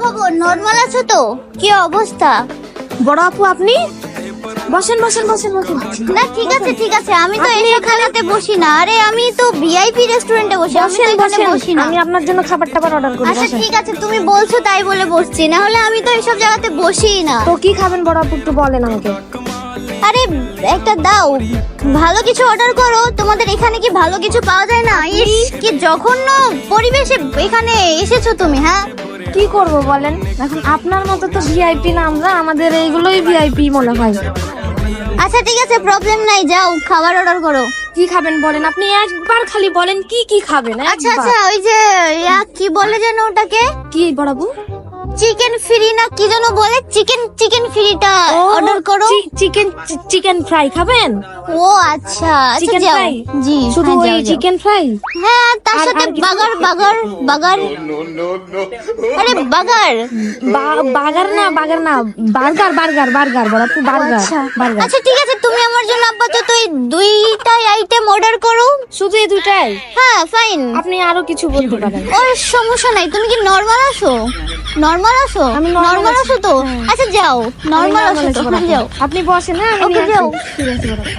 খবর? নরমাল আছো তো? কি অবস্থা? বড় আপু আপনি বসেন বসেন বসেন বসেন। না ঠিক আছে, আমি তো এখানেতে বসি না। আরে আমি তো ভিআইপি রেস্টুরেন্টে বসি, আমি তো এখানে বসি না। আমি আপনার জন্য খাবার টাবার অর্ডার করি। আচ্ছা বসেন। ঠিক আছে, তুমি বলছো তাই বলে বসছি, না হলে আমি তো এইসব জায়গাতে বসিই না। তো কি খাবেন বড় আপু একটু বলেন আমাকে। আরে একটা দাও, ভালো কিছু অর্ডার করো। তোমাদের এখানে কি ভালো কিছু পাওয়া যায় না? ইস, কি জঘন্য পরিবেশে এখানে এসেছো তুমি। হ্যাঁ কি করব বলেন, এখন আপনার মতো তো ভিআইপি না আমরা, আমাদের এইগুলোই ভিআইপি মনে হয়। আচ্ছা ঠিক আছে, প্রবলেম নাই, যাও খাবার অর্ডার করো। কি খাবেন বলেন, আপনি একবার খালি বলেন কি কি খাবেন। আচ্ছা আচ্ছা, ওই যে কি বলে যেন ওটাকে, কি বড় আপু? চিকেন ফ্রি না কি যেন বলে, চিকেন ফ্রিটা অর্ডার করো। চিকেন ফ্রাই খাবেন? ও আচ্ছা আচ্ছা, চিকেন যাও। ফ্রাই? জি শুধু হ্যাঁ, ওই যাও, যাও। Chicken fry? হ্যাঁ, তার আর- সাথে আর কিছু? বাগার। আরে বাগার। বার্গার না বার্গার বড় আপু, বার্গার। আচ্ছা ঠিক আছে, তুমি আমার জন্য আপাতত এই দুইটাই আইটেম অর্ডার করো। শুধু এই দুটাই? হ্যাঁ ফাইন। আপনি আরো কিছু বলতে পারেন। ওর সমস্যা নাই। তুমি কি নরমাল আসো? আমি নরমাল আসো তো? আচ্ছা যাও, নরমাল আসো তো, বড় আপু। যাও। আপনি বসেন। হ্যাঁ আমি ওকে, নিয়ে যাও। আসছি। ঠিক আছে বড় আপু।